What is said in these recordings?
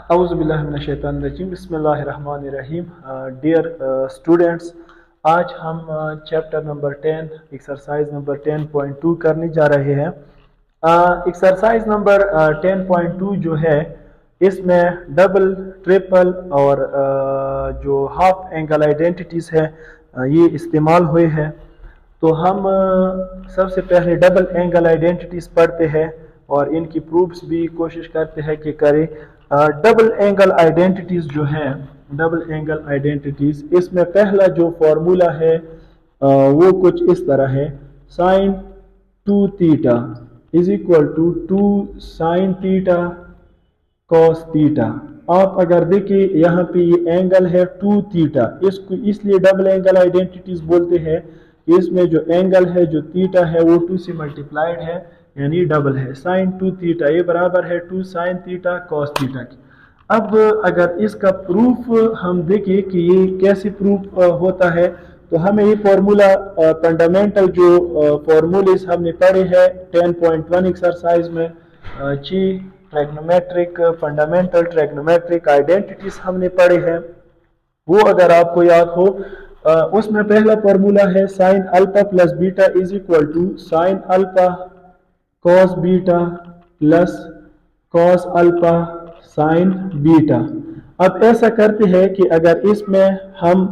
औज़ुबिल्लाहिमिनश्शैतानिर्रजीम बिस्मिल्लाहिर्रहमानिर्रहीम। Dear students, आज हम चैप्टर नंबर 10 एक्सरसाइज नंबर 10.2 करने जा रहे हैं। एक्सरसाइज नंबर 10.2 जो है इसमें डबल, ट्रिपल और जो हाफ एंगल आइडेंटिटीज़ है ये इस्तेमाल हुए हैं। तो हम सबसे पहले डबल एंगल आइडेंटिटीज़ पढ़ते हैं और इनकी प्रूफ्स भी कोशिश करते हैं कि करें। डबल एंगल आइडेंटिटीज़ जो हैं, डबल एंगल आइडेंटिटीज़, इसमें पहला जो फार्मूला है वो कुछ इस तरह है। Sine 2 theta is equal to 2 sine theta cos theta. आप अगर देखिए यहाँ पे ये एंगल है 2 थीटा, इसको इसलिए डबल एंगल आइडेंटिटीज बोलते हैं कि इसमें जो एंगल है, जो थीटा है, वो 2 से मल्टीप्लाइड है, यानी डबल है। साइन 2 थीटा ये बराबर है 2 साइन थीटा कॉस थीटा की। अब अगर इसका प्रूफ हम देखें कि ये कैसे प्रूफ होता है, तो हमें ये फॉर्मूला फंडामेंटल जो फॉर्मूलेस हमने पढ़े हैं 10.1 एक्सरसाइज में, जी ट्रैग्नोमेट्रिक फंडामेंटल ट्रैग्नोमेट्रिक आइडेंटिटीज हमने पढ़े हैं, वो अगर आपको याद हो, उसमें पहला फॉर्मूला है sine alpha plus beta is equal to sine alpha cos beta plus cos alpha sine beta. अब ऐसा करते हैं कि अगर इसमें हम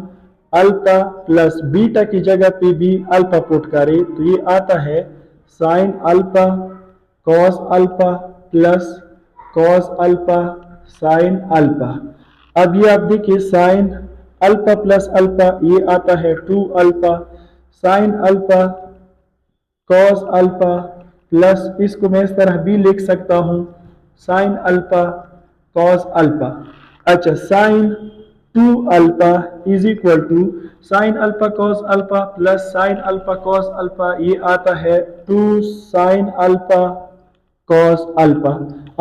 अल्फा प्लस बीटा की जगह पे भी अल्फा पुट करें तो ये आता है sine alpha cos alpha plus cos alpha sine alpha. अब ये आप देखिए साइन अल्फा प्लस अल्फा ये आता है 2 alpha, sine alpha cos alpha plus, इसको मैं इस तरह भी लिख सकता हूँ, साइन अल्फा कॉस अल्फा। अच्छा, sine 2 alpha is equal to sine alpha cos alpha plus sine alpha cos alpha, ये आता है 2 साइन अल्फा कॉस अल्फा।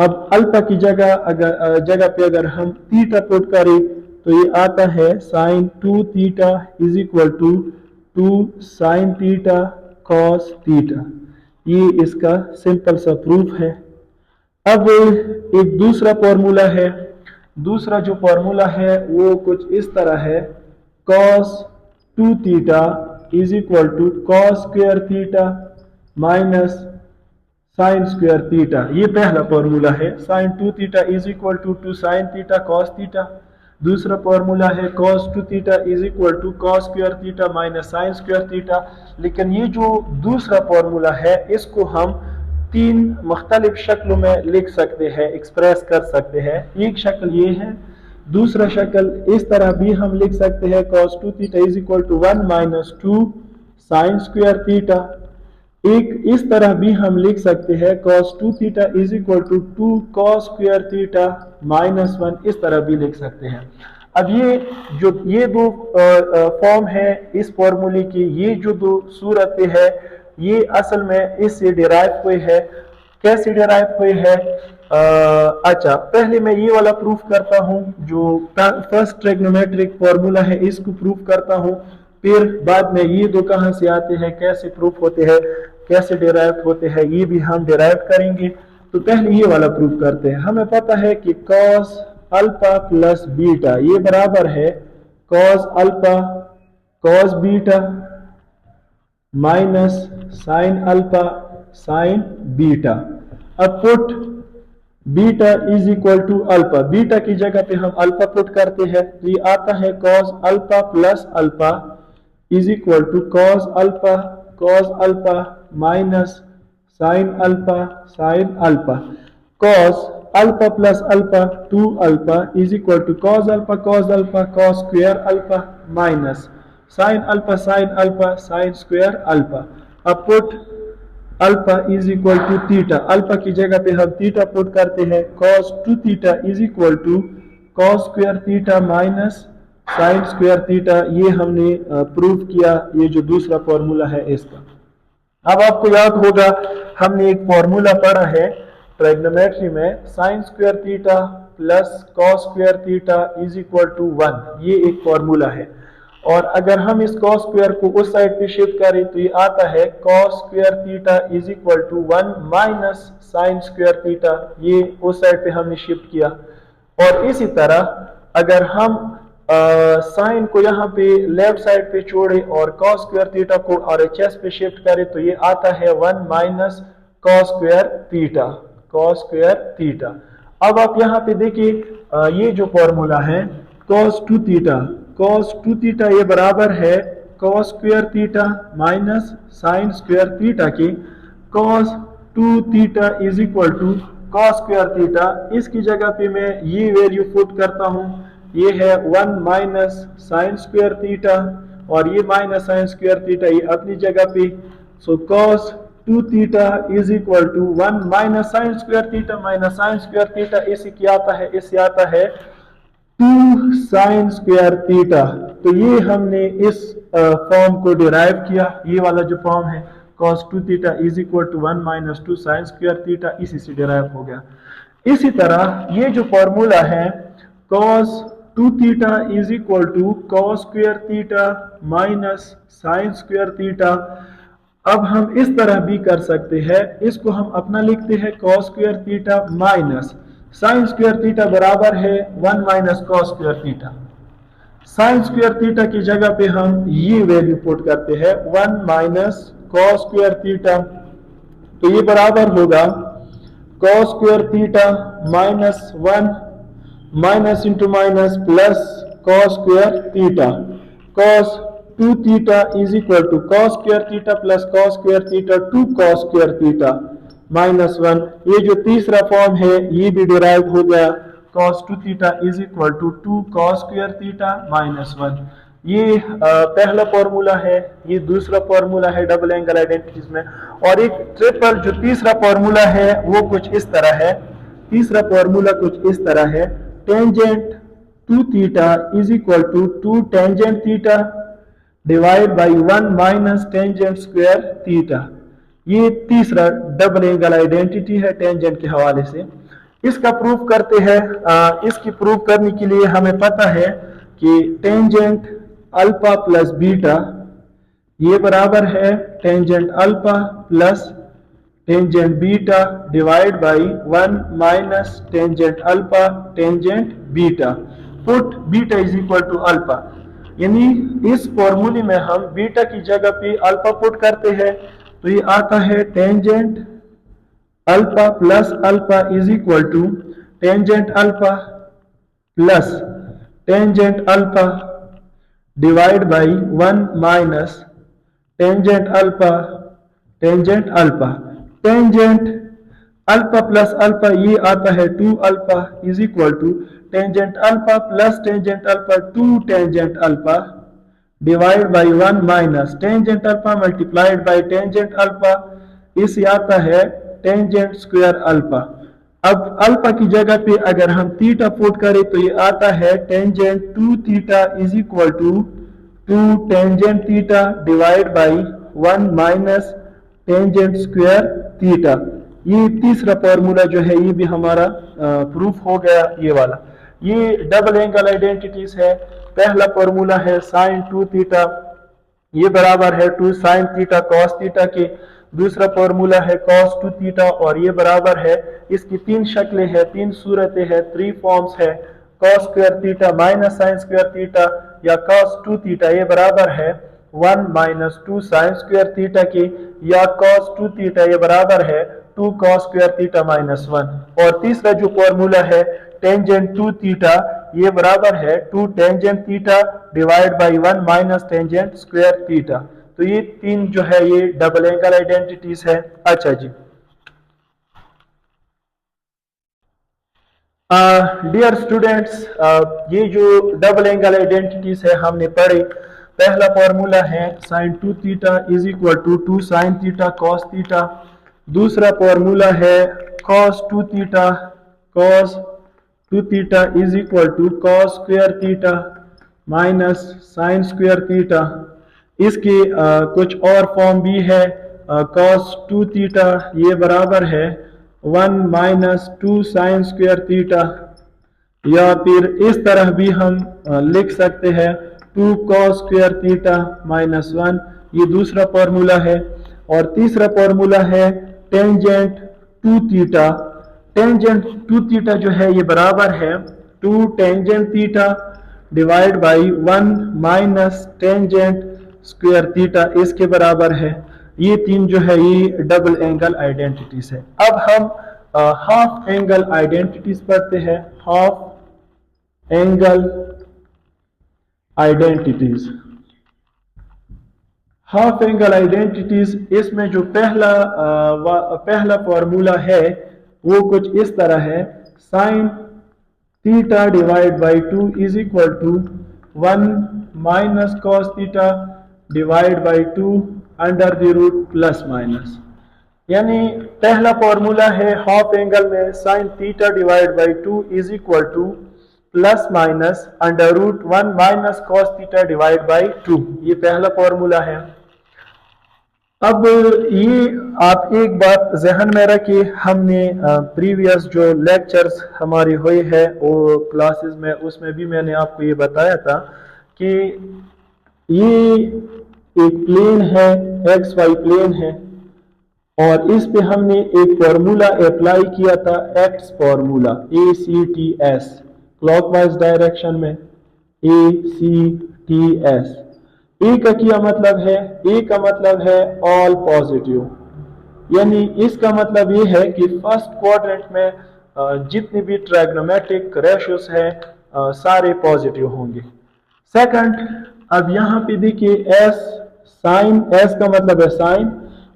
अब अल्फा की जगह पे अगर हम थीटा पुट करें तो ये आता है sine 2 theta is equal to 2 sine theta cos theta. ये इसका सिंपल सा प्रूफ है। अब एक दूसरा फॉर्मूला है, दूसरा जो फॉर्मूला है वो कुछ इस तरह है, cos 2 theta is equal to cos square theta minus sine square theta. ये पहला फॉर्मूला है, sine 2 theta is equal to 2 sine theta cos theta. दूसरा फॉर्मूला है cos 2 theta is equal to cos square theta minus sine square theta. लेकिन ये जो दूसरा formula है इसको हम 3 मुख्तलिफ शक्लों में लिख सकते हैं, एक्सप्रेस कर सकते हैं। एक शक्ल ये है, दूसरा शक्ल इस तरह भी हम लिख सकते हैं, cos 2 theta is equal to 1 minus 2 sine square theta. एक इस तरह भी हम लिख सकते हैं, cos 2 theta is equal to 2 cos square theta minus 1, इस तरह भी लिख सकते हैं। अब ये दो फॉर्म है इस फॉर्मूले की, ये जो दो सूरतें है ये असल में इससे डिराइव हुए है। कैसे डिराइव हुए है? अच्छा, पहले मैं ये वाला प्रूफ करता हूँ, जो फर्स्ट ट्रिग्नोमेट्रिक फॉर्मूला है इसको प्रूफ करता हूँ, फिर बाद में ये दो कहाँ से आते हैं, कैसे प्रूफ होते हैं, कैसे डिराइव होते हैं, ये भी हम डिराइव करेंगे। तो पहले ये वाला प्रूफ करते हैं। हमें पता है कि cos अल्फा प्लस बीटा ये बराबर है cos alpha cos beta minus sine alpha sine beta. अब put beta is equal to alpha, beta की जगह पे हम अल्फा पुट करते हैं तो ये आता है cos alpha plus alpha is equal to cos alpha minus sine alpha sine alpha. cos alpha plus alpha 2 alpha is equal to cos alpha cos square alpha minus sine alpha sine square alpha. अब put alpha is equal to theta, alpha की जगह पे हम theta put करते हैं, cos 2 theta is equal to cos square theta minus sine square theta. ये हमने prove किया, ये जो दूसरा फॉर्मूला है इसका। अब आपको याद होगा हमने एक फॉर्मूला पढ़ा है ट्रिग्नोमेट्री में, sine square theta plus cos square theta is equal to 1, ये एक फॉर्मूला है। और अगर हम इस कॉस स्क्वायर को उस साइड पे शिफ्ट करें तो ये आता है cos square theta is equal to 1 minus sine square theta, ये उस साइड पे हमने शिफ्ट किया। और इसी तरह अगर हम साइन को यहाँ पे लेफ्ट साइड पे छोड़े और कॉस स्क्वायर थीटा को RHS पे शिफ्ट करें तो ये आता है 1 minus cos square theta, cos square theta. अब आप यहाँ पे देखिए ये जो फॉर्मूला है कॉस 2 थीटा, कॉस 2 थीटा ये बराबर है cos square theta minus sine square theta की। Cos 2 theta is equal to cos square theta, इसकी जगह पे मैं ये वैल्यू पुट करता हूँ, ये है 1 माइनस साइन स्क्वायर थीटा और ये माइनस साइन स्क्वायर थीटा ये अपनी जगह पे। So cos 2 theta is equal to 1 minus sine square theta minus sine square theta, इससे क्या आता है, इससे आता है 2 साइन स्क्वायर थीटा। तो ये हमने इस फॉर्म को डिराइव किया, ये वाला जो फॉर्म है cos 2 theta is equal to 1 minus 2 sine square theta, इसी से डिराइव हो गया। इसी तरह ये जो फॉर्मूला है cos 2 theta is equal to cos square theta minus sine square theta, अब हम इस तरह भी कर सकते हैं, इसको हम अपना लिखते हैं cos square theta minus sine square theta बराबर है 1 minus cos square theta. Sign square theta की जगह पे हम ये वैल्यू पुट करते हैं 1 माइनस cos स्क्वायर थीटा, तो ये बराबर होगा cos square theta minus 1 minus into minus plus cos square theta. cos 2 theta is equal to cos square theta plus cos square theta 2 cos square theta minus 1। ये जो तीसरा form है ये भी डिराइव हो गया, cos 2 theta is equal to 2 cos square theta minus 1। ये पहला फॉर्मूला है, ये दूसरा फॉर्मूला है डबल एंगल आइडेंटिटीज में। और एक ट्रिपल जो तीसरा फॉर्मूला है वो कुछ इस तरह है, तीसरा फॉर्मूला कुछ इस तरह है, tangent 2 theta is equal to 2 tangent theta divide by 1 minus tangent square theta. ये तीसरा डबल एंगल आइडेंटिटी है टेंजेंट के हवाले से। इसका प्रूफ करते हैं, इसकी प्रूफ करने के लिए हमें पता है कि टेंजेंट अल्फा प्लस बीटा ये बराबर है tangent alpha plus tangent beta divide by 1 minus tangent alpha tangent beta. Put beta is equal to alpha, यानी इस फॉर्मूले में हम बीटा की जगह पे अल्फा पुट करते हैं तो ये आता है tangent alpha plus alpha is equal to tangent alpha plus tangent alpha divide by 1 minus tangent alpha tangent alpha. Tangent alpha plus alpha ये आता है 2 alpha is equal to tangent alpha plus tangent alpha 2 tangent alpha divide by 1 minus tangent alpha multiplied by tangent alpha, इसे आता है tangent square alpha. अब alpha की जगह पे अगर हम थीटा पुट करें तो ये आता है tangent 2 theta is equal to 2 tangent theta divide by 1 minus tangent square theta. ये तीसरा फॉर्मूला जो है ये भी हमारा प्रूफ हो गया ये वाला। ये डबल एंगल आइडेंटिटीज है। पहला फॉर्मूला है साइन 2 थीटा ये बराबर है 2 साइन थीटा कॉस थीटा के। दूसरा फॉर्मूला है cos 2 थीटा और ये बराबर है, इसकी तीन शक्लें हैं, तीन सूरतें हैं, 3 फॉर्म्स है, cos square theta minus sine square theta या cos 2 थीटा ये बराबर है 1 माइनस 2 साइन स्क्वायर थीटा की, या cos 2 थीटा ये बराबर है 2 cos स्क्वायर थीटा माइनस 1। और तीसरा जो फॉर्मूला है टेंजेंट 2 थीटा ये बराबर है 2 tangent theta divide by 1 minus tangent square theta. तो ये तीन जो है ये डबल एंगल आइडेंटिटीज है। अच्छा जी, डियर स्टूडेंट्स, ये जो डबल एंगल आइडेंटिटीज है हमने पढ़े। पहला फॉर्मूला है sine 2 theta is equal to 2 sine theta cos theta. दूसरा फॉर्मूला है cos 2 theta cos 2 theta is equal to cos square theta minus sine square theta. इसके कुछ और फॉर्म भी है, cos 2 थीटा ये बराबर है 1 माइनस 2 साइन स्क्वायर थीटा, या फिर इस तरह भी हम लिख सकते हैं 2 cos स्क्वायर थीटा माइनस 1, ये दूसरा फॉर्मूला है। और तीसरा फॉर्मूला है टेंजेंट 2 थीटा। टेंजेंट 2 थीटा जो है ये बराबर है 2 tangent theta divide by 1 minus tangent square theta इसके बराबर है। ये तीन जो है ये डबल एंगल आइडेंटिटीज है। अब हम हाफ एंगल आइडेंटिटीज पढ़ते हैं। Half angle identities, half angle identities, इसमें जो पहला फॉर्मूला है वो कुछ इस तरह है। Sine theta divide by 2 is equal to 1 minus cos theta divide by 2 under the root plus minus. यानी पहला फॉर्मूला है हाफ एंगल में sine theta divide by 2 is equal to plus minus under root 1 minus cos theta divide by 2। ये पहला formula है। अब ये आप एक बात जहन में रखिए, हमने प्रीवियस जो लेक्चर्स हमारे हुए हैं वो क्लासेस में, उसमें भी मैंने आपको ये बताया था कि ये एक प्लेन है, एक्स वाई प्लेन है, और इस पे हमने एक फार्मूला अप्लाई किया था, x formula ACTS, clockwise direction में ACTS। ए का क्या मतलब है? ए का मतलब है ऑल पॉजिटिव, यानी इसका मतलब ये है कि फर्स्ट क्वाड्रेंट में जितने भी ट्रायग्नोमेट्रिक रेशियोज है सारे पॉजिटिव होंगे। सेकंड, अब यहाँ पे देखिए एस, साइन, एस का मतलब है साइन,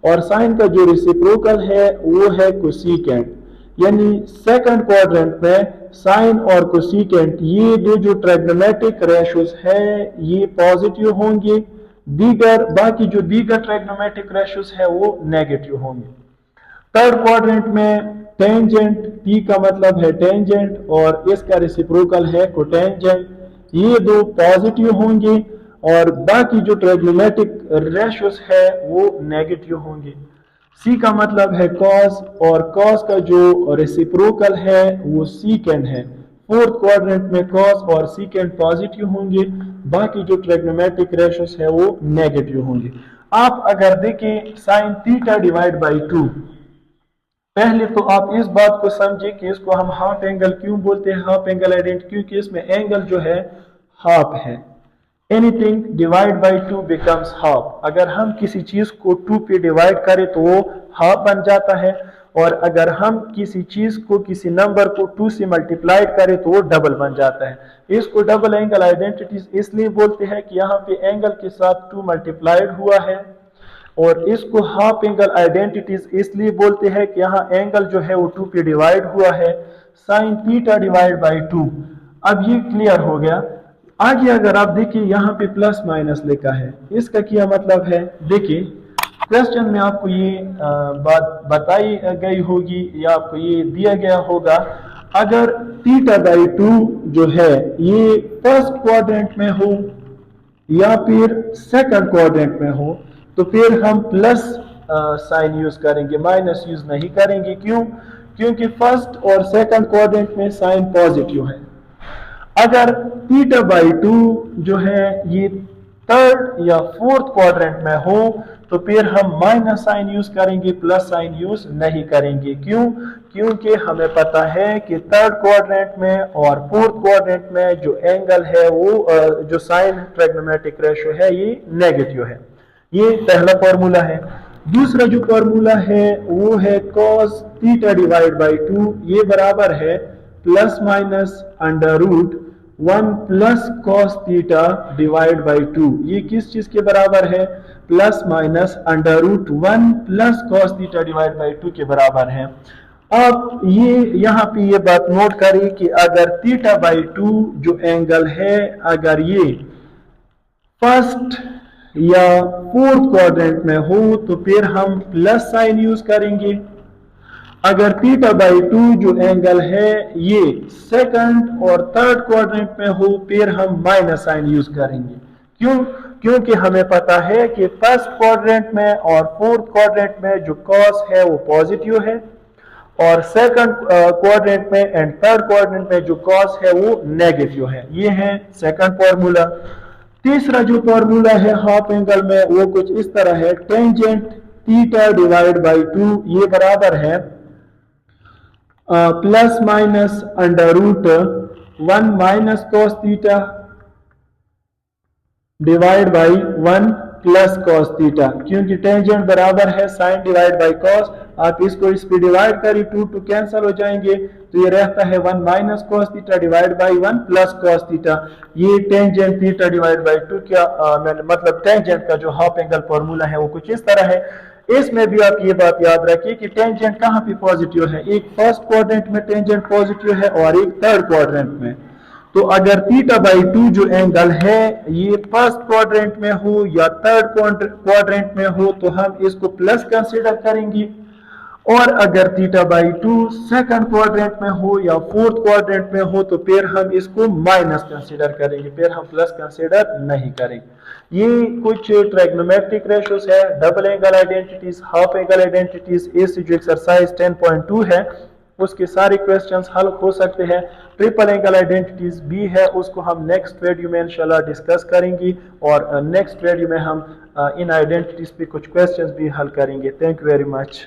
और साइन का जो रेसिप्रोकल है वो है कोसिकेंट, यानी सेकंड क्वाड्रेंट में साइन और कोसिकेंट ये जो ट्रायग्नोमेट्रिक रेशियोज है ये पॉजिटिव होंगे, बाकी जो दीगर ट्रायग्नोमेट्रिक रेशियोज है वो नेगेटिव होंगे। थर्ड क्वाड्रेंट में टेंजेंट, टी का मतलब है टेंजेंट और इसका रेसिप्रोकल है कोटेंजेंट, ये दो पॉजिटिव होंगे और बाकी जो ट्रायग्नोमेट्रिक रेशियोज है वो नेगेटिव होंगे। सी का मतलब है कॉस, और कॉस का जो रेसिप्रोकल है वो सीकेंड है। फोर्थ क्वाड्रेंट में कॉस और सीकेंड पॉजिटिव होंगे, बाकी जो ट्रायग्नोमेट्रिक रेशियोज है वो नेगेटिव होंगे। आप अगर देखें साइन थीटा डिवाइड बाई 2, पहले तो आप इस बात को समझे कि इसको हम हाफ एंगल क्यों बोलते हैं, हाफ एंगल आइडेंटिटी, क्योंकि इसमें एंगल जो है हाफ है। Anything divide by 2 becomes half. अगर हम किसी चीज को 2 पे डिवाइड करें तो वो हाफ बन जाता है, और अगर हम किसी चीज को, किसी नंबर को 2 से मल्टीप्लाइड करें तो वो डबल बन जाता है। इसको डबल एंगल आइडेंटिटीज इसलिए बोलते हैं कि यहाँ पे एंगल के साथ 2 मल्टीप्लाइड हुआ है, और इसको हाफ एंगल आइडेंटिटीज इसलिए बोलते हैं कि यहाँ एंगल जो है वो 2 पे डिवाइड हुआ है। साइन थीटा डिवाइड बाई 2, अब ये क्लियर हो गया। आगे अगर आप देखिए यहाँ पे प्लस माइनस लिखा है, इसका क्या मतलब है? देखिए क्वेश्चन में आपको ये बात बताई गई होगी या आपको ये दिया गया होगा, अगर थीटा बाई 2 जो है ये फर्स्ट क्वाड्रेंट में हो या फिर सेकंड क्वाड्रेंट में हो तो फिर हम प्लस साइन यूज करेंगे, माइनस यूज नहीं करेंगे। क्यों? क्योंकि फर्स्ट और सेकंड क्वाड्रेंट में साइन पॉजिटिव है। अगर थीटा बाई 2 जो है ये थर्ड या फोर्थ क्वाड्रेंट में हो तो फिर हम माइनस साइन यूज करेंगे, प्लस साइन यूज नहीं करेंगे। क्यों? क्योंकि हमें पता है कि थर्ड क्वाड्रेंट में और फोर्थ क्वाड्रेंट में जो एंगल है वो जो साइन ट्रायग्नोमेट्रिक रेशियो है ये नेगेटिव है। ये पहला फॉर्मूला है। दूसरा जो फॉर्मूला है वो है cos थीटा डिवाइड बाई 2, ये बराबर है plus minus under root 1 plus cos theta divide by 2। ये किस चीज के बराबर है? Plus minus under root 1 plus cos theta divide by 2 के बराबर है। अब ये यहाँ पे ये बात नोट करें कि अगर थीटा बाई 2 जो एंगल है अगर ये फर्स्ट या फोर्थ क्वाड्रेंट में हो तो फिर हम प्लस साइन यूज करेंगे। अगर थीटा बाई 2 जो एंगल है ये सेकंड और थर्ड क्वाड्रेंट में हो फिर हम माइनस साइन यूज करेंगे। क्यों? क्योंकि हमें पता है कि फर्स्ट क्वाड्रेंट में और फोर्थ क्वाड्रेंट में जो कॉस है वो पॉजिटिव है, और सेकंड क्वाड्रेंट में एंड थर्ड क्वाड्रेंट में जो कॉस है वो नेगेटिव है। ये है सेकंड फॉर्मूला। तीसरा जो फॉर्मूला है हाफ एंगल में वो कुछ इस तरह है, टेंजेंट थीटा डिवाइड बाई 2 ये बराबर है plus minus under root 1 minus cos theta divide by 1 plus cos theta, क्योंकि टेंजेंट बराबर है साइन डिवाइड बाई कॉस। आप इसको इस पे डिवाइड करिए, 2 कैंसिल हो जाएंगे, तो ये रहता है 1 minus cos theta divide by 1 plus cos theta. ये टेंजेंट थीटा डिवाइड बाई 2 क्या मैंने मतलब टेंजेंट का जो हाफ एंगल फॉर्मूला है वो कुछ इस तरह है। इसमें भी आप ये बात याद रखिए कि टेंजेंट कहाँ पे पॉजिटिव है, एक फर्स्ट क्वाड्रेंट में टेंजेंट पॉजिटिव है और एक थर्ड क्वाड्रेंट में। तो अगर थीटा बाई 2 जो एंगल है ये फर्स्ट क्वाड्रेंट में हो या थर्ड क्वाड्रेंट में हो तो हम इसको प्लस कंसीडर करेंगे, और अगर थीटा बाई 2 सेकंड क्वाड्रेंट में हो या फोर्थ क्वाड्रेंट में हो तो फिर हम इसको माइनस कंसीडर करेंगे, फिर हम प्लस कंसीडर नहीं करेंगे। ये कुछ ट्राइग्नोमेट्रिक रेशियोज है, double angle identities, half angle identities, इससे जो एक्सरसाइज 10.2 है उसके सारे क्वेश्चंस हल हो सकते हैं। ट्रिपल एंगल आइडेंटिटीज भी है, उसको हम नेक्स्ट वीडियो में इंशाल्लाह डिस्कस करेंगे, और नेक्स्ट वीडियो में हम इन आइडेंटिटीज पे कुछ क्वेश्चंस भी हल करेंगे। Thank you very much.